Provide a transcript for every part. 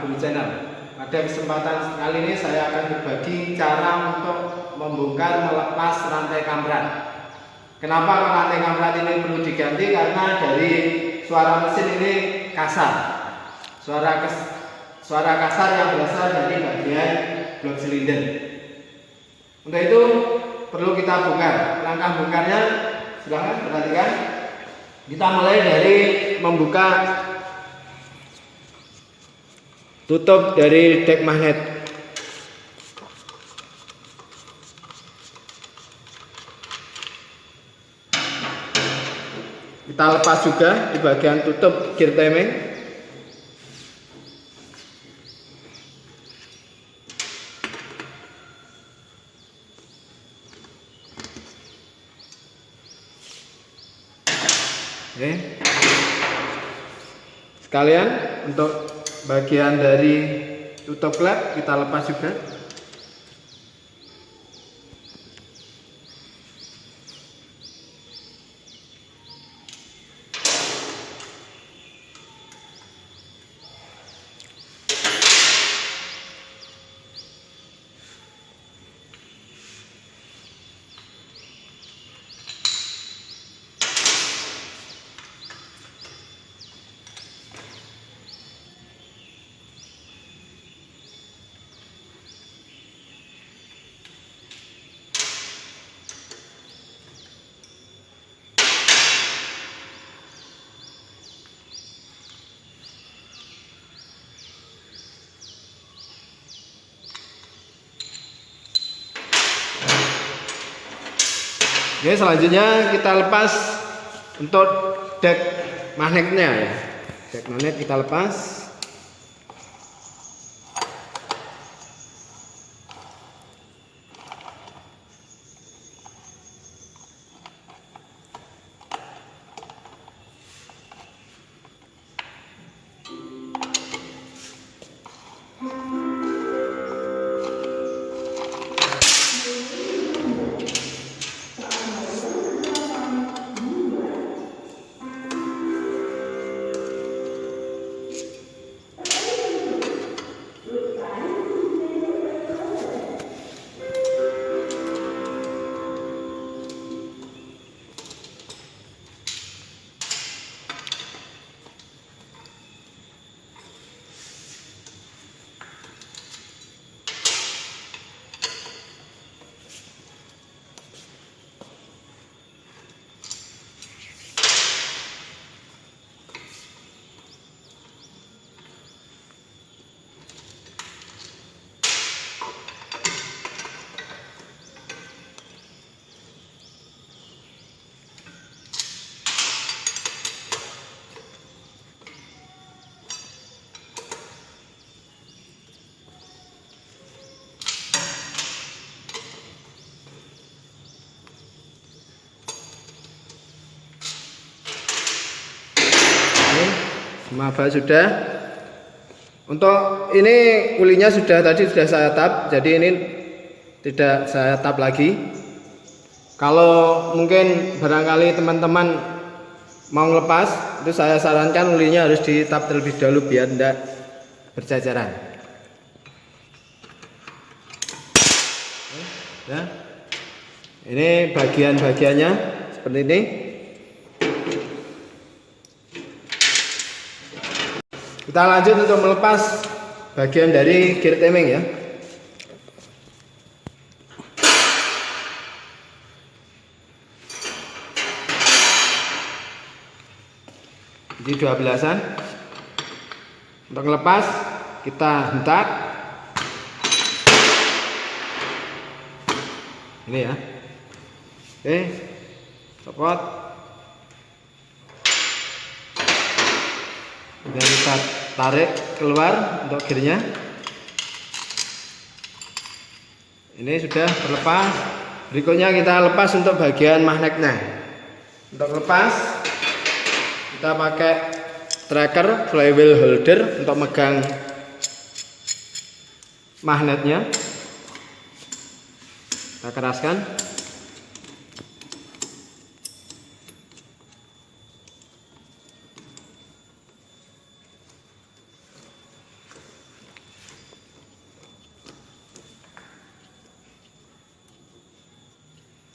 Guru Channel. Pada kesempatan kali ini saya akan berbagi cara untuk membongkar melepas rantai kamrat. Kenapa rantai kamrat ini perlu diganti? Karena dari suara mesin ini kasar. Suara kasar yang berasal dari bagian blok silinder. Untuk itu perlu kita bongkar. Langkah bongkarnya silahkan perhatikan. Kita mulai dari membuka tutup dari dek magnet. Kita lepas juga di bagian tutup gear timing. Oke. Sekalian untuk bagian dari tutup klep kita lepas juga. Oke, selanjutnya kita lepas untuk dek magnetnya ya. Dek magnet kita lepas. Maaf sudah. Untuk ini ulinya tadi sudah saya tap, jadi ini tidak saya tap lagi. Kalau mungkin barangkali teman-teman mau lepas, itu saya sarankan ulinya harus ditap terlebih dahulu biar tidak berjajaran. Ya. Ini bagian-bagiannya seperti ini. Kita lanjut untuk melepas bagian dari gear timing ya. Jadi 12-an. Untuk melepas kita hentak. Ini ya. Oke. Copot. Dan kita tarik keluar untuk gearnya. Ini sudah terlepas. Berikutnya kita lepas untuk bagian magnetnya. Untuk lepas kita pakai tracker flywheel holder untuk megang magnetnya. Kita keraskan.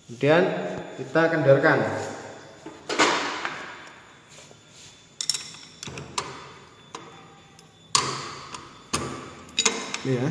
Kemudian kita kendorkan. Ini ya.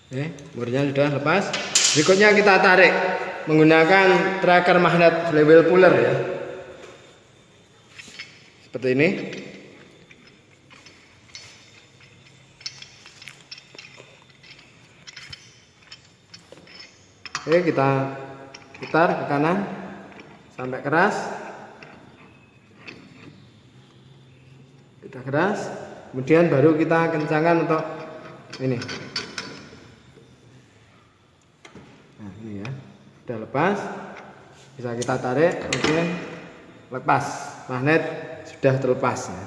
Oke, murnya sudah lepas. Berikutnya kita tarik menggunakan tracker magnet flywheel puller ya. Seperti ini. Oke, kita putar ke kanan sampai keras. Kita keras. Kemudian baru kita kencangkan untuk ini. Nah, ini ya. Sudah lepas. Bisa kita tarik. Oke. Lepas. Magnet sudah terlepas ya.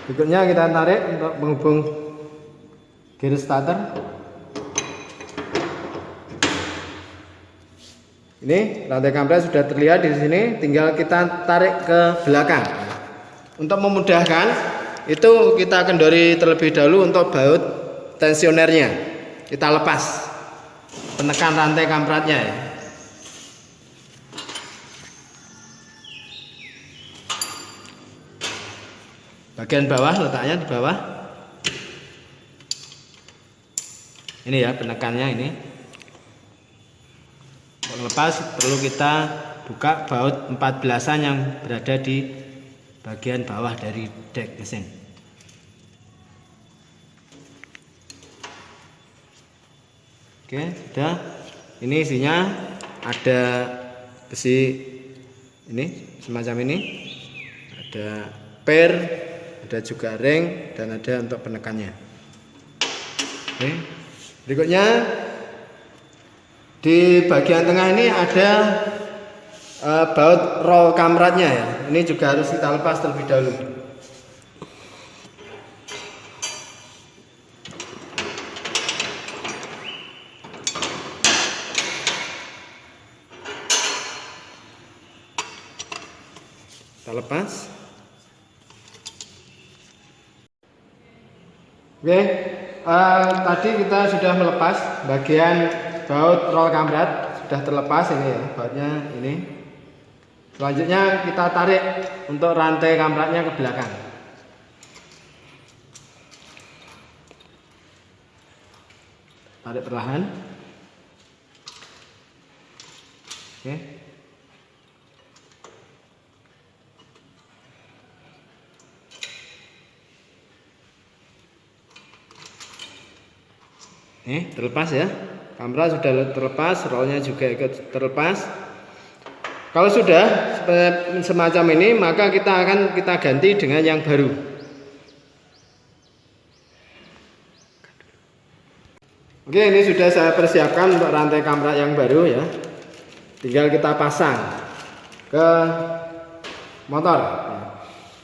Berikutnya kita tarik untuk menghubung gear starter. Ini rantai kampret sudah terlihat di sini, tinggal kita tarik ke belakang. Untuk memudahkan, itu kita kendori terlebih dahulu untuk baut tensionernya. Kita lepas, penekan rantai kampretnya ya. Bagian bawah letaknya di bawah. Ini ya penekannya ini. Untuk lepas perlu kita buka baut 14-an yang berada di bagian bawah dari dek mesin. Oke, sudah. Ini isinya ada besi ini semacam ini. Ada per, ada juga ring, dan ada untuk penekannya. Oke. Berikutnya di bagian tengah ini ada baut roll kamratnya ya. Ini juga harus kita lepas terlebih dahulu. Kita lepas. Oke, tadi kita sudah melepas bagian baut roll kamret, sudah terlepas ini ya, bautnya ini. Selanjutnya kita tarik untuk rantai kamretnya ke belakang. Tarik perlahan. Oke. Terlepas ya. Kamera sudah terlepas, rollnya juga ikut terlepas. Kalau sudah semacam ini, maka kita ganti dengan yang baru. Oke, ini sudah saya persiapkan untuk rantai kamera yang baru ya. Tinggal kita pasang ke motor.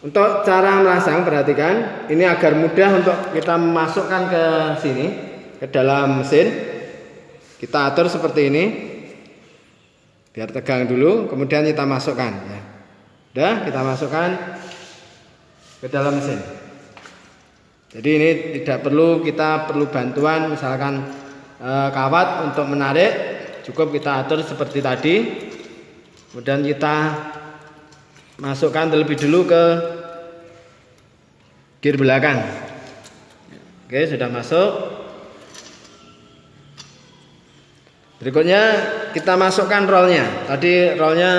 Untuk cara memasang, perhatikan ini agar mudah untuk kita memasukkan ke sini, ke dalam mesin. Kita atur seperti ini, biar tegang dulu, kemudian kita masukkan ya. Udah, kita masukkan ke dalam mesin. Jadi ini tidak perlu kita bantuan misalkan kawat untuk menarik, cukup kita atur seperti tadi. Kemudian kita masukkan terlebih dulu ke gear belakang. Oke, sudah masuk. Berikutnya kita masukkan rollnya. Tadi rollnya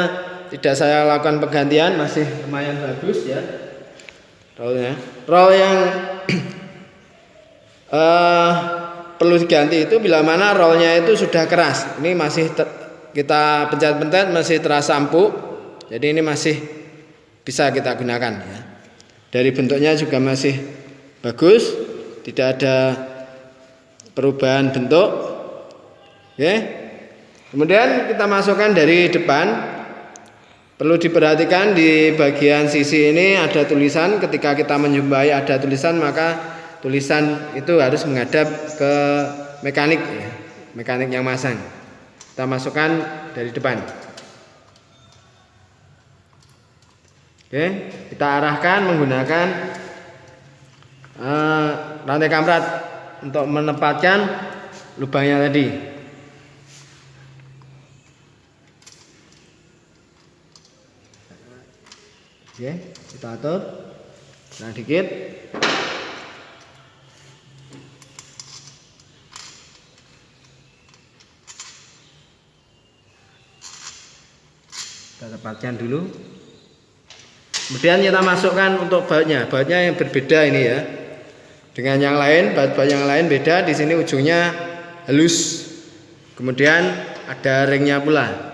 tidak saya lakukan penggantian, masih lumayan bagus ya rollnya. Roll yang perlu diganti itu bila mana rollnya itu sudah keras. Ini masih kita pencet-pencet masih terasa empuk, jadi ini masih bisa kita gunakan ya. Dari bentuknya juga masih bagus, tidak ada perubahan bentuk. Oke. Kemudian kita masukkan dari depan. Perlu diperhatikan di bagian sisi ini ada tulisan. Ketika kita menjumpai ada tulisan, maka tulisan itu harus menghadap ke mekanik ya, mekanik yang masang. Kita masukkan dari depan. Oke, kita arahkan menggunakan rantai kamrat untuk menempatkan lubangnya tadi. Oke, kita atur. Nah, dikit. Kita tempatkan dulu. Kemudian kita masukkan untuk bautnya. Bautnya yang berbeda ini ya. Dengan yang lain, baut-baut yang lain beda. Di sini ujungnya halus. Kemudian ada ringnya pula.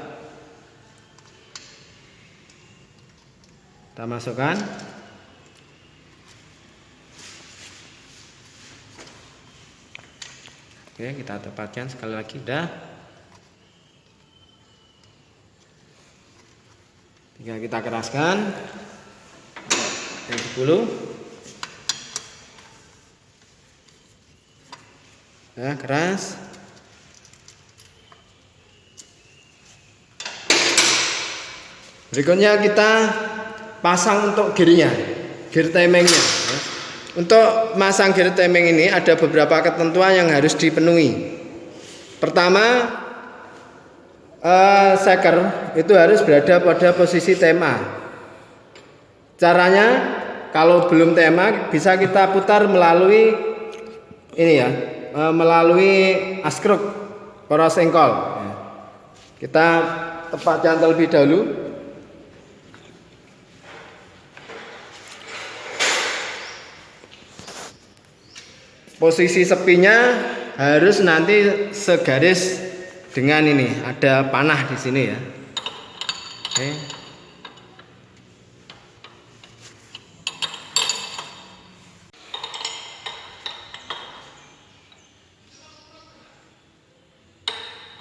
Kita masukkan. Oke, kita tempatkan sekali lagi. Udah. Tinggal kita keraskan. Yang 10. Nah, keras. Berikutnya kita pasang untuk gearnya, gear timingnya. Untuk masang gear timing ini ada beberapa ketentuan yang harus dipenuhi. Pertama, shaker itu harus berada pada posisi tema. Caranya, kalau belum tema bisa kita putar melalui ini ya, melalui askruk poros engkol. Kita tempatkan terlebih dahulu. Posisi sepinya harus nanti segaris dengan ini, ada panah di sini ya. Oke.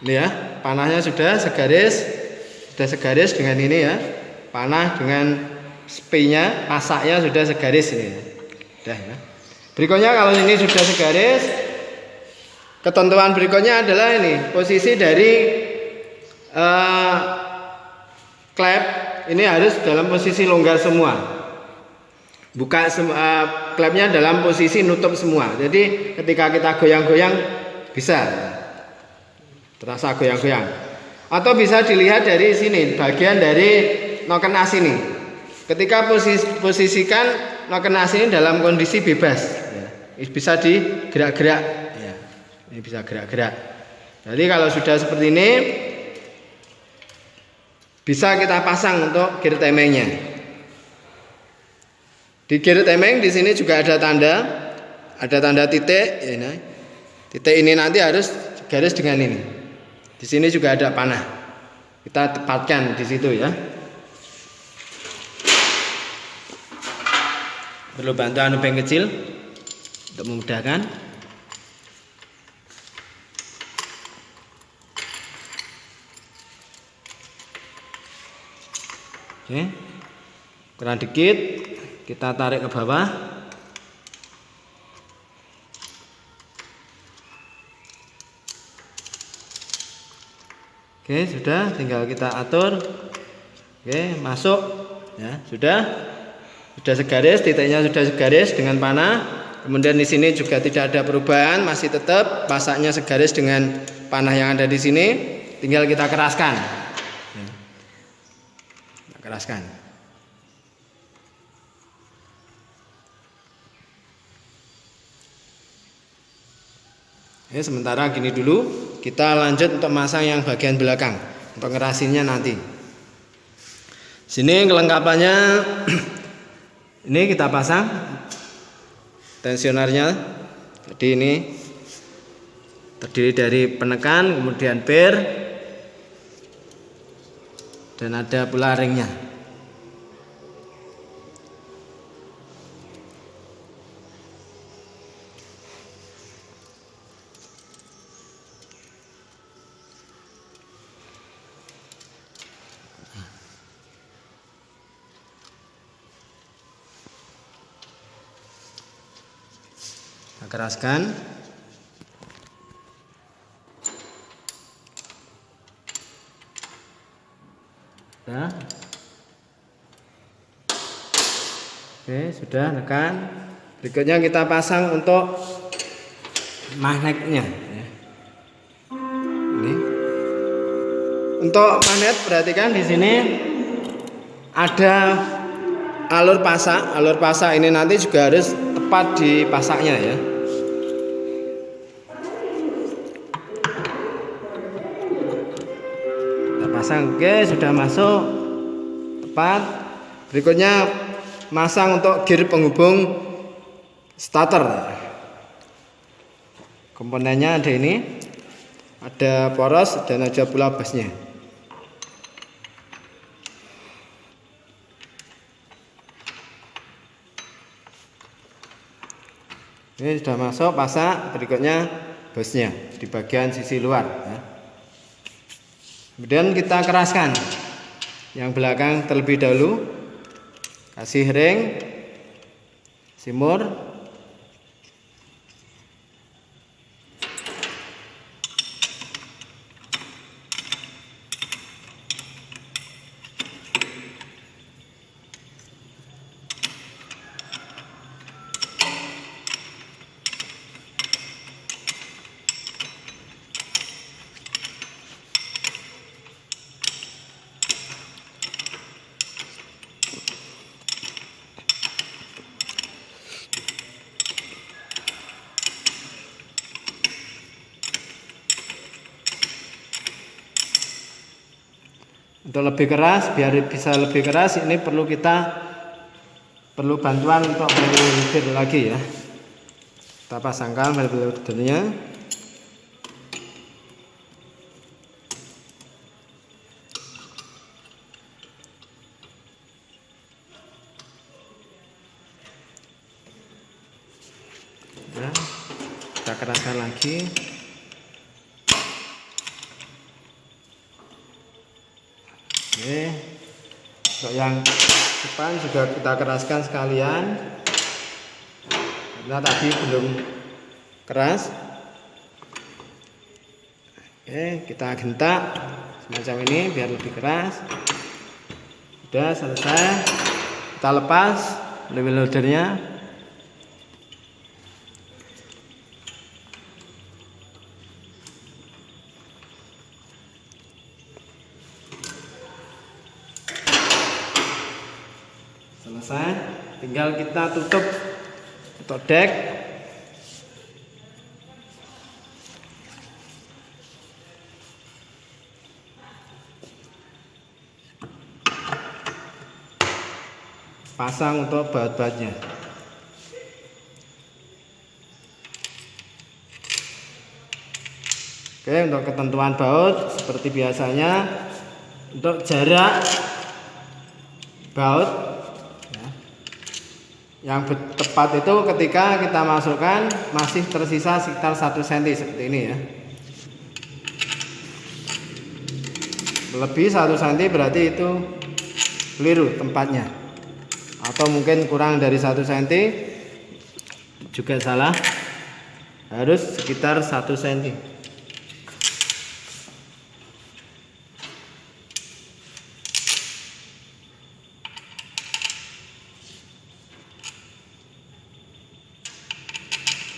Ini ya, panahnya sudah segaris dengan ini ya. Panah dengan sepinya, pasaknya sudah segaris ini ya. Sudah ya. Berikutnya kalau ini sudah segaris, ketentuan berikutnya adalah ini posisi dari klep ini harus dalam posisi longgar semua. Buka klepnya dalam posisi nutup semua. Jadi ketika kita goyang-goyang bisa terasa goyang-goyang. Atau bisa dilihat dari sini bagian dari noken as ini. Ketika posisikan noken as ini dalam kondisi bebas. Bisa digerak-gerak ya. Ini bisa gerak-gerak. Jadi kalau sudah seperti ini bisa kita pasang untuk gear timingnya. Di gear timing di sini juga ada tanda titik ya. Titik ini nanti harus garis dengan ini. Di sini juga ada panah. Kita tempatkan di situ ya. Perlu bantuan lubang kecil untuk memudahkan. Oke, kurang dikit, kita tarik ke bawah. Oke, sudah, tinggal kita atur. Oke, masuk ya, sudah segaris, titiknya sudah segaris dengan panah. Kemudian di sini juga tidak ada perubahan, masih tetap pasaknya segaris dengan panah yang ada di sini. Tinggal kita keraskan. Keraskan. Sementara gini dulu, kita lanjut untuk masang yang bagian belakang untuk ngerasinnya nanti. Sini kelengkapannya. Ini kita pasang tensionernya. Jadi ini terdiri dari penekan, kemudian per, dan ada pula ringnya. Kita keraskan. Nah. Oke, sudah tekan. Berikutnya kita pasang untuk magnetnya. Ini. Untuk magnet, perhatikan di sini ada alur pasak. Alur pasak ini nanti juga harus tepat di pasaknya ya. Kita pasang, oke, sudah masuk tepat. Berikutnya masang untuk gear penghubung starter. Komponennya ada ini, ada poros dan ada pula busnya. Ini sudah masuk pasak. Berikutnya busnya di bagian sisi luar ya. Kemudian kita keraskan yang belakang terlebih dahulu, kasih ring, simur, untuk lebih keras, biar bisa lebih keras ini perlu bantuan untuk valve loader lagi ya. Kita pasangkan valve loadernya. Nah, kita keraskan lagi. Oke, untuk yang depan juga kita keraskan sekalian karena tadi belum keras. Oke, kita gentak semacam ini biar lebih keras. Sudah selesai, kita lepas valve loadernya. Selesai, tinggal kita tutup untuk dek. Pasang untuk baut-bautnya. Oke, untuk ketentuan baut seperti biasanya, untuk jarak baut yang tepat itu ketika kita masukkan masih tersisa sekitar 1 cm seperti ini ya. Lebih 1 cm berarti itu keliru tempatnya, atau mungkin kurang dari 1 cm juga salah, harus sekitar 1 cm.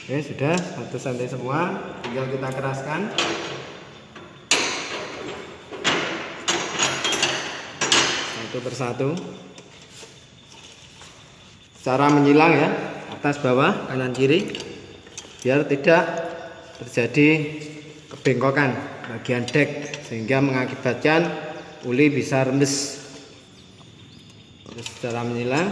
Oke, sudah 1 cm semua, tinggal kita keraskan. Satu persatu. Cara menyilang ya, atas bawah, kanan kiri, biar tidak terjadi kebengkokan bagian dek sehingga mengakibatkan uli bisa rembes. Terus cara menyilang.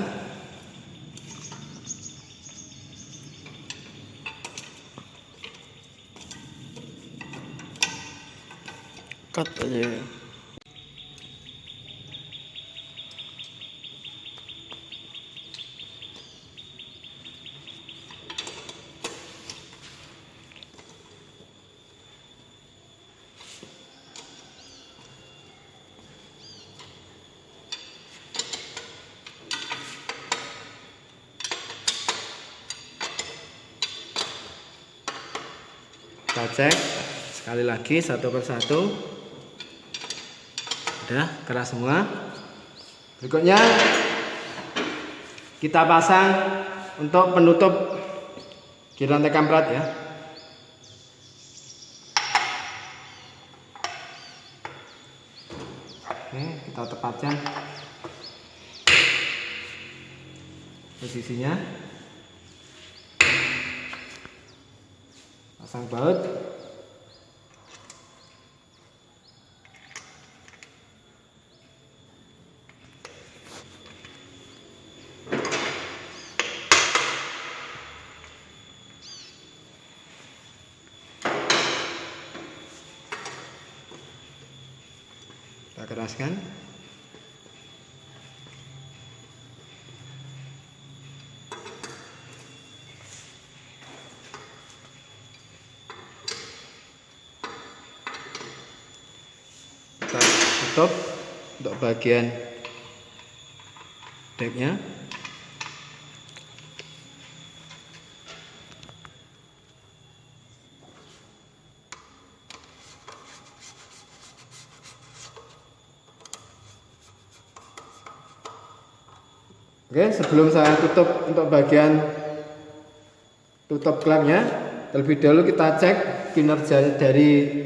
Cut aja. Kita cek sekali lagi satu persatu. Udah keras semua. Berikutnya kita pasang untuk penutup di rantai kampret ya. Oke, kita tepatkan posisinya. Pasang baut. Kita keraskan. Kita tutup untuk bagian decknya. Oke, sebelum saya tutup untuk bagian tutup klepnya, terlebih dahulu kita cek kinerja dari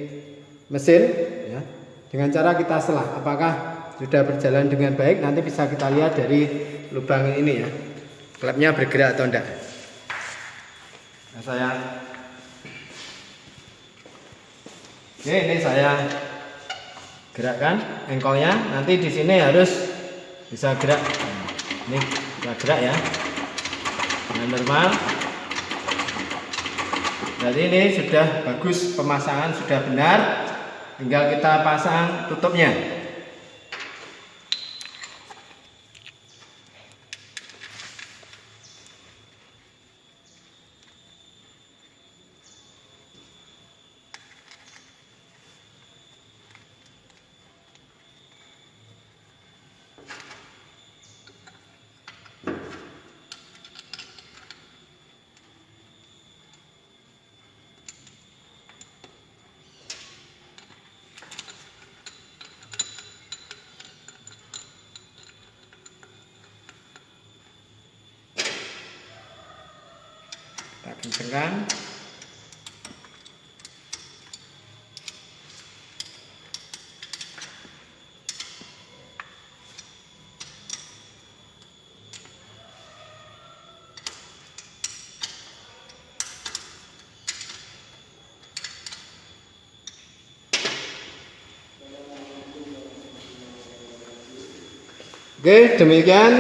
mesin ya. Dengan cara kita selah apakah sudah berjalan dengan baik. Nanti bisa kita lihat dari lubang ini ya, klepnya bergerak atau enggak. Nah, ini saya gerakkan engkolnya. Nanti di sini harus bisa gerak. Ini kita gerak ya dengan normal. Jadi ini sudah bagus, pemasangan sudah benar, tinggal kita pasang tutupnya. Kita kencangkan. Oke, demikian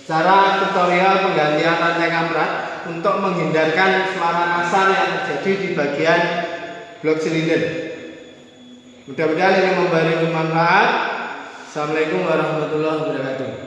cara tutorial penggantian rantai kampret untuk menghindarkan suara kasar yang terjadi di bagian blok silinder. Mudah-mudahan ini memberi manfaat. Assalamualaikum warahmatullahi wabarakatuh.